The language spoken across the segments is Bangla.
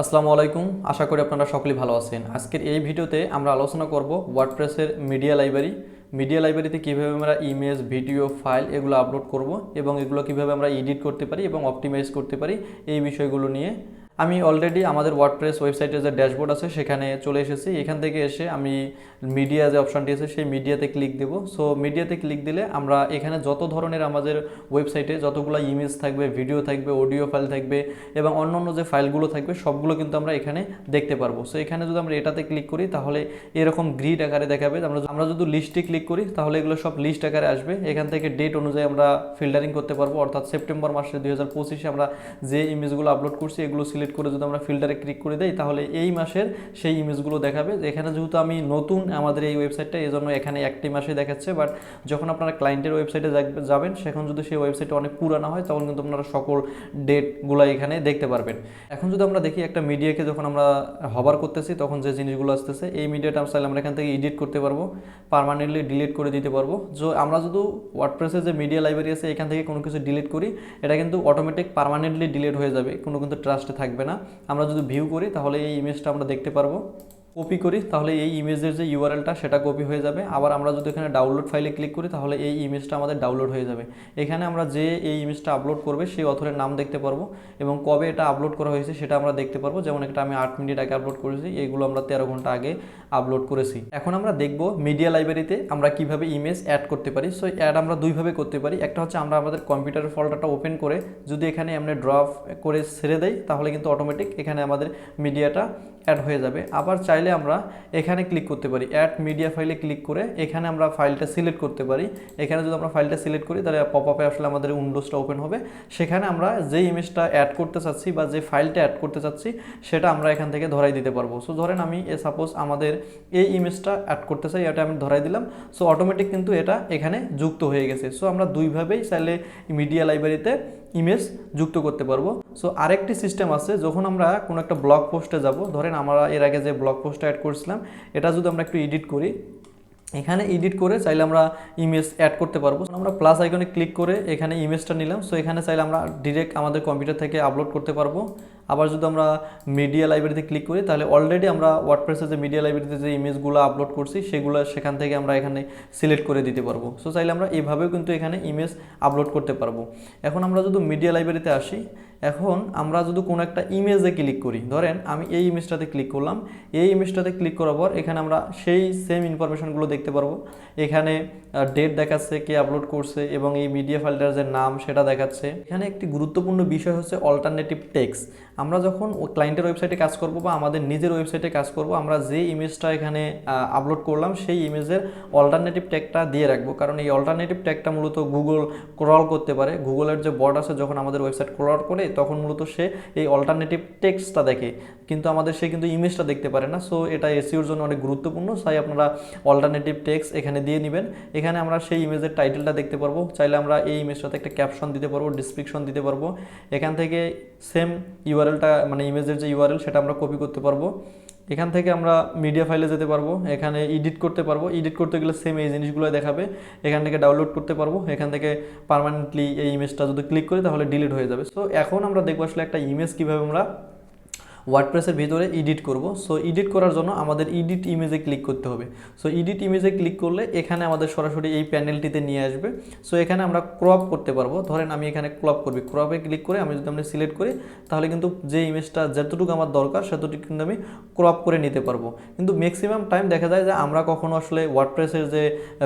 আসসালামু আলাইকুম, আশা করি আপনারা সকলেই ভালো আছেন। আজকের এই ভিডিওতে আমরা আলোচনা করব ওয়ার্ডপ্রেসের মিডিয়া লাইব্রেরিতে কিভাবে আমরা ইমেজ, ভিডিও, ফাইল এগুলো আপলোড করব এবং এগুলো কিভাবে আমরা এডিট করতে পারি এবং অপটিমাইজ করতে পারি এই বিষয়গুলো নিয়ে। আমি অলরেডি আমাদের ওয়ার্ডপ্রেস ওয়েবসাইটে যে ড্যাশবোর্ড আছে সেখানে চলে এসেছি। এখান থেকে এসে আমি মিডিয়া যে অপশনটি আছে সেই মিডিয়াতে ক্লিক দেব। সো মিডিয়াতে ক্লিক দিলে আমরা এখানে যত ধরনের আমাদের ওয়েবসাইটে যতগুলো ইমেজ থাকবে, ভিডিও থাকবে, অডিও ফাইল থাকবে এবং অন্যান্য যে ফাইলগুলো থাকবে সবগুলো কিন্তু আমরা এখানে দেখতে পারবো। সো এখানে যদি আমরা এটাতে ক্লিক করি তাহলে এরকম গ্রিড আকারে দেখাবে। আমরা যদি লিস্টে ক্লিক করি তাহলে এগুলো সব লিস্ট আকারে আসবে। এখান থেকে ডেট অনুযায়ী আমরা ফিল্টারিং করতে পারবো, অর্থাৎ সেপ্টেম্বর মাসের 2025 আমরা যে ইমেজগুলো আপলোড করছি এগুলো সিলেক্ট করে যদি আমরা ফিল্টারে ক্লিক করে দেই তাহলে এই মাসের সেই ইমেজগুলো দেখাবে। এখানে যেহেতু আমি নতুন আমাদের এই ওয়েবসাইটটা, এই জন্য এখানে একটি মাসে দেখাচ্ছে। বাট যখন আপনারা ক্লায়েন্টের ওয়েবসাইটে যাবেন সেখন যদি সেই ওয়েবসাইটটা অনেক পুরানো হয় তখন কিন্তু আপনারা সকল ডেটগুলো এখানে দেখতে পারবেন। এখন যদি আমরা দেখি একটা মিডিয়াকে যখন আমরা হবার করতেছি তখন যে জিনিসগুলো আসতেছে, এই মিডিয়াটা চাইলে আমরা এখান থেকে এডিট করতে পারবো, পার্মানেন্টলি ডিলিট করে দিতে পারবো। আমরা যদি ওয়ার্ডপ্রেসের যে মিডিয়া লাইব্রেরি আছে এখান থেকে কোনো কিছু ডিলিট করি এটা কিন্তু অটোমেটিক পার্মানেন্টলি ডিলিট হয়ে যাবে, কোনো কিন্তু ট্রাস্টে থাকবে না। আমরা যদি ভিউ করি তাহলে এই ইমেজটা আমরা দেখতে পারবো, কপি করি তাহলে এই ইমেজের যে ইউআরএলটা সেটা কপি হয়ে যাবে। আবার আমরা যদি এখানে ডাউনলোড ফাইলে ক্লিক করি তাহলে এই ইমেজটা আমাদের ডাউনলোড হয়ে যাবে। এখানে আমরা যে এই ইমেজটা আপলোড করবে সেই অথরের নাম দেখতে পারবো এবং কবে এটা আপলোড করা হয়েছে সেটা আমরা দেখতে পারবো। যেমন একটা আমি 8 মিনিট আগে আপলোড করেছি, এইগুলো আমরা 13 ঘন্টা আগে আপলোড করেছি। এখন আমরা দেখব মিডিয়া লাইব্রেরিতে আমরা কিভাবে ইমেজ অ্যাড করতে পারি। সো অ্যাড আমরা দুইভাবে করতে পারি। একটা হচ্ছে আমরা আমাদের কম্পিউটারের ফোল্ডারটা ওপেন করে যদি এখানে আমরা ড্রপ করে ছেড়ে দেই তাহলে কিন্তু অটোমেটিক এখানে আমাদের মিডিয়াটা অ্যাড হয়ে যাবে। আবার চাইলে আমরা এখানে ক্লিক করতে পারি, অ্যাড মিডিয়া ফাইলে ক্লিক করে এখানে আমরা ফাইলটা সিলেক্ট করতে পারি। এখানে যদি আমরা ফাইলটা সিলেক্ট করি তাহলে পপ আপে আসলে আমাদের উইন্ডোজটা ওপেন হবে। সেখানে আমরা যে ইমেজটা অ্যাড করতে চাচ্ছি বা যে ফাইলটা অ্যাড করতে চাচ্ছি সেটা আমরা এখান থেকে ধরাই দিতে পারবো। সো ধরেন আমি সাপোজ আমাদের এই ইমেজটা অ্যাড করতে চাই, এটা আমি ধরাই দিলাম। সো অটোমেটিক কিন্তু এটা এখানে যুক্ত হয়ে গেছে। সো আমরা দুইভাবেই চাইলে মিডিয়া লাইব্রেরিতে ইমেজ যুক্ত করতে পারবো। সো আরেকটি সিস্টেম আছে, যখন আমরা কোনো একটা ব্লগ পোস্টে যাব, ধরেন আমরা এর আগে যে ব্লগ পোস্টটা অ্যাড করছিলাম এটা যদি আমরা একটু এডিট করি, এখানে এডিট করে চাইলে আমরা ইমেজ অ্যাড করতে পারবো। আমরা প্লাস আইকনে ক্লিক করে এখানে ইমেজটা নিলাম। সো এখানে চাইলে আমরা ডিরেক্ট আমাদের কম্পিউটার থেকে আপলোড করতে পারবো। আবার যদি আমরা মিডিয়া লাইব্রেরিতে ক্লিক করি তাহলে অলরেডি আমরা ওয়ার্ডপ্রেসের যে মিডিয়া লাইব্রেরিতে যে ইমেজগুলো আপলোড করছি সেগুলো সেখান থেকে আমরা এখানে সিলেক্ট করে দিতে পারবো। সো চাইলে আমরা এইভাবেও কিন্তু এখানে ইমেজ আপলোড করতে পারবো। এখন আমরা যদি মিডিয়া লাইব্রেরিতে আসি, এখন আমরা যদি কোনো একটা ইমেজে ক্লিক করি, ধরেন আমি এই ইমেজটাতে ক্লিক করলাম, এই ইমেজটাতে ক্লিক করার পর এখানে আমরা সেই সেম ইনফরমেশনগুলো দেখতে পারবো। এখানে ডেট দেখাচ্ছে, কে আপলোড করছে এবং এই মিডিয়া ফাইলটার যে নাম সেটা দেখাচ্ছে। এখানে একটি গুরুত্বপূর্ণ বিষয় হচ্ছে অল্টারনেটিভ টেক্সট। আমরা যখন ক্লায়েন্টের ওয়েবসাইটে কাজ করব বা আমাদের নিজের ওয়েবসাইটে কাজ করব, আমরা যে ইমেজটা এখানে আপলোড করলাম সেই ইমেজের অল্টারনেটিভ ট্যাগটা দিয়ে রাখবো, কারণ এই অল্টারনেটিভ ট্যাগটা মূলত গুগল ক্রল করতে পারে। গুগলের যে বট আছে যখন আমাদের ওয়েবসাইট ক্রল করে তখন মূলত সে এই অল্টারনেটিভ টেক্সটটা দেখে, কিন্তু আমাদের সে কিন্তু ইমেজটা দেখতে পারে না। সো এটা এসইওর জন্য অনেক গুরুত্বপূর্ণ। তাই আপনারা অল্টারনেটিভ টেক্সট এখানে দিয়ে নেবেন। এখানে আমরা সেই ইমেজের টাইটেলটা দেখতে পারবো, চাইলে আমরা এই ইমেজটাতে একটা ক্যাপশন দিতে পারবো, ডিসক্রিপশন দিতে পারবো। এখান থেকে সেম ইউআরএলটা মানে ইমেজের যে ইউআরএল সেটা আমরা কপি করতে পারবো। এখান থেকে আমরা মিডিয়া ফাইলে যেতে পারবো, এখানে এডিট করতে পারবো। এডিট করতে গেলে সেম এই জিনিসগুলো দেখাবে। এখান থেকে ডাউনলোড করতে পারবো, এখান থেকে পার্মানেন্টলি এই ইমেজটা যদি ক্লিক করি তাহলে ডিলিট হয়ে যাবে। সো এখন আমরা দেখবো আসলে একটা ইমেজ কীভাবে আমরা ওয়ার্ডপ্রেসের ভিতরে এডিট করব। সো এডিট করার জন্য আমাদের এডিট ইমেজে ক্লিক করতে হবে। সো এডিট ইমেজে ক্লিক করলে এখানে আমাদের সরাসরি এই প্যানেলটিতে নিয়ে আসবে। সো এখানে আমরা ক্রপ করতে পারবো। ধরেন আমি এখানে ক্রপ করবি, ক্রপে ক্লিক করে আমি যদি সিলেক্ট করি তাহলে কিন্তু যে ইমেজটা যতটুকু আমার দরকার সেতটুকু কিন্তু আমি ক্রপ করে নিতে পারবো। কিন্তু ম্যাক্সিমাম টাইম দেখা যায় যে আমরা কখনো আসলে ওয়ার্ডপ্রেসের যে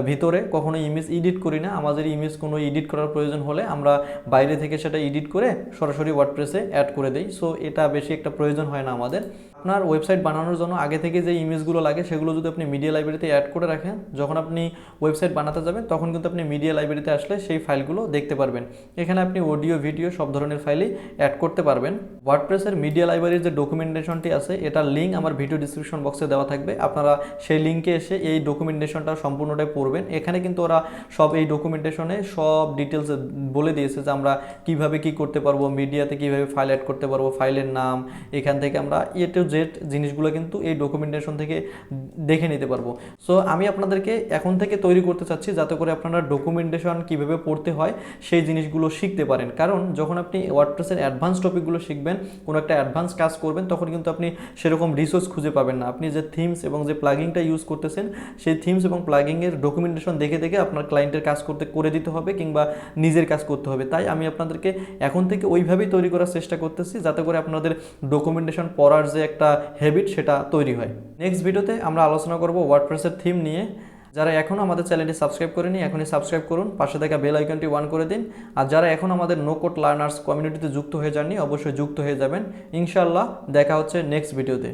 ভিতরে কখনো ইমেজ এডিট করি না। আমাদের ইমেজ কোনো এডিট করার প্রয়োজন হলে আমরা বাইরে থেকে সেটা এডিট করে সরাসরি ওয়ার্ডপ্রেসে অ্যাড করে দিই। সো এটা বেশি একটা প্রয়োজন হয় না আমাদের। আপনার ওয়েবসাইট বানানোর জন্য আগে থেকে যে ইমেজগুলো লাগে সেগুলো যদি আপনি মিডিয়া লাইব্রেরিতে অ্যাড করে রাখেন, যখন আপনি ওয়েবসাইট বানাতে যাবেন তখন কিন্তু আপনি মিডিয়া লাইব্রেরিতে আসলে সেই ফাইলগুলো দেখতে পারবেন। এখানে আপনি অডিও, ভিডিও সব ধরনের ফাইলই অ্যাড করতে পারবেন। ওয়ার্ডপ্রেসের মিডিয়া লাইব্রেরির যে ডকুমেন্টেশনটি আছে এটার লিঙ্ক আমার ভিডিও ডিসক্রিপশন বক্সে দেওয়া থাকবে। আপনারা সেই লিঙ্কে এসে এই ডকুমেন্টেশনটা সম্পূর্ণটাই পড়বেন। এখানে কিন্তু ওরা সব এই ডকুমেন্টেশনে সব ডিটেলস বলে দিয়েছে যে আমরা কিভাবে কি করতে পারবো, মিডিয়াতে কিভাবে ফাইল অ্যাড করতে পারবো, ফাইলের নাম, এখান থেকে আমরা এ টু জেড জিনিসগুলো কিন্তু এই ডকুমেন্টেশন থেকে দেখে নিতে পারবো। সো আমি আপনাদেরকে এখন থেকে তৈরি করতে চাচ্ছি যাতে করে আপনারা ডকুমেন্টেশন কিভাবে পড়তে হয় সেই জিনিসগুলো শিখতে পারেন। কারণ যখন আপনি ওয়ার্ডপ্রেসের অ্যাডভান্স টপিকগুলো শিখবেন, কোনো একটা অ্যাডভান্স কাজ করবেন, তখন কিন্তু আপনি সেরকম রিসোর্স খুঁজে পাবেন না। আপনি যে থিমস এবং যে প্লাগিংটা ইউজ করতেছেন সেই থিমস এবং প্লাগিংয়ের ডকুমেন্টেশন দেখে দেখে আপনার ক্লায়েন্টের কাজ করে দিতে হবে কিংবা নিজের কাজ করতে হবে। তাই আমি আপনাদেরকে এখন থেকে ওইভাবেই তৈরি করার চেষ্টা করতেছি যাতে করে আপনাদের ডকুমেন্টেশন পড়ার যে একটা হ্যাবিট সেটা তৈরি হয়। নেক্সট ভিডিওতে আমরা আলোচনা করব ওয়ার্ডপ্রেসের থিম নিয়ে। যারা এখনও আমাদের চ্যানেলটি সাবস্ক্রাইব করেনি এখনই সাবস্ক্রাইব করুন, পাশে থাকা বেল আইকনটি অন করে দিন। আর যারা এখন আমাদের নো কোড লার্নার্স কমিউনিটিতে যুক্ত হয়ে যাননি অবশ্যই যুক্ত হয়ে যাবেন। ইনশাআল্লাহ দেখা হচ্ছে নেক্সট ভিডিওতে।